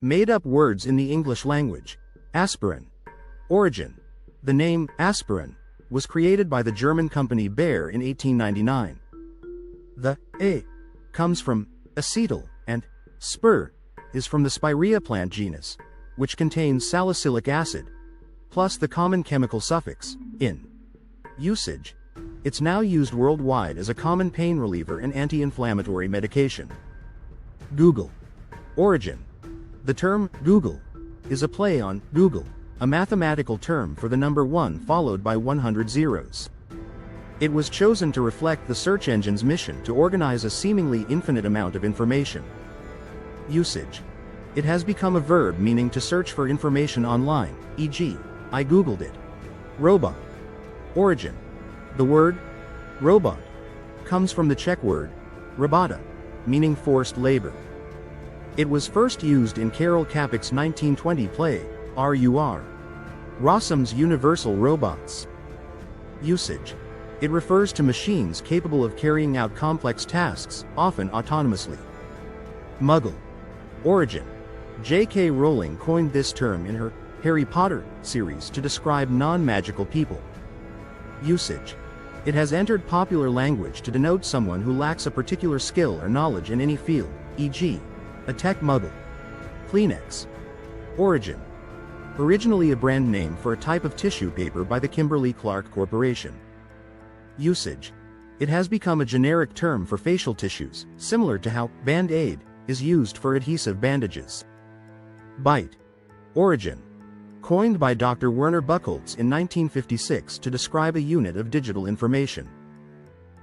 Made-up words in the English language. Aspirin. Origin. The name, aspirin, was created by the German company Bayer in 1899. The A comes from acetyl, and spir is from the Spirea plant genus, which contains salicylic acid, plus the common chemical suffix, in. Usage. It's now used worldwide as a common pain reliever and anti-inflammatory medication. Google. Origin. The term, Google, is a play on Google, a mathematical term for the number 1 followed by 100 zeros. It was chosen to reflect the search engine's mission to organize a seemingly infinite amount of information. Usage. It has become a verb meaning to search for information online, e.g., I googled it. Robot. Origin. The word, robot, comes from the Czech word, robota, meaning forced labor. It was first used in Karel Čapek's 1920 play, R.U.R. Rossum's Universal Robots. Usage. It refers to machines capable of carrying out complex tasks, often autonomously. Muggle. Origin. J.K. Rowling coined this term in her Harry Potter series to describe non-magical people. Usage. It has entered popular language to denote someone who lacks a particular skill or knowledge in any field, e.g., a tech muggle. Kleenex. Origin. Originally a brand name for a type of tissue paper by the Kimberly-Clark Corporation. Usage. It has become a generic term for facial tissues, similar to how Band-Aid is used for adhesive bandages. Bite. Origin. Coined by Dr. Werner Buchholz in 1956 to describe a unit of digital information.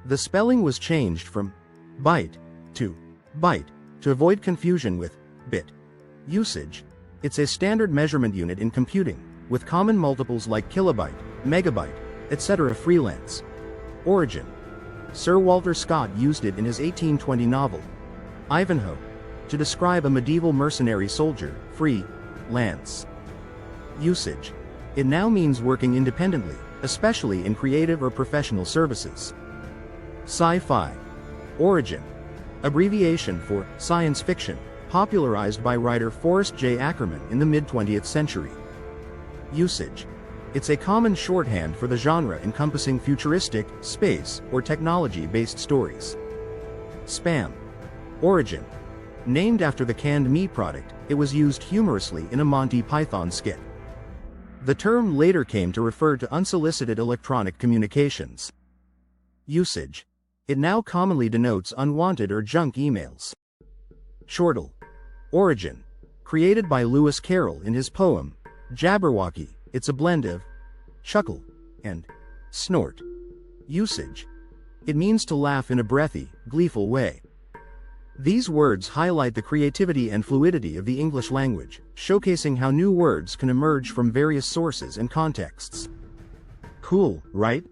The spelling was changed from byte to byte to avoid confusion with bit. Usage. It's a standard measurement unit in computing, with common multiples like kilobyte, megabyte, etc. Freelance. Origin. Sir Walter Scott used it in his 1820 novel, Ivanhoe, to describe a medieval mercenary soldier, free lance. Usage. It now means working independently, especially in creative or professional services. Sci-fi. Origin. Abbreviation for science fiction, popularized by writer Forrest J. Ackerman in the mid-20th century. Usage. It's a common shorthand for the genre encompassing futuristic, space, or technology-based stories. Spam. Origin. Named after the canned meat product, it was used humorously in a Monty Python skit. The term later came to refer to unsolicited electronic communications. Usage. It now commonly denotes unwanted or junk emails. Chortle. Origin. Created by Lewis Carroll in his poem, Jabberwocky, it's a blend of chuckle and snort. Usage. It means to laugh in a breathy, gleeful way. These words highlight the creativity and fluidity of the English language, showcasing how new words can emerge from various sources and contexts. Cool, right?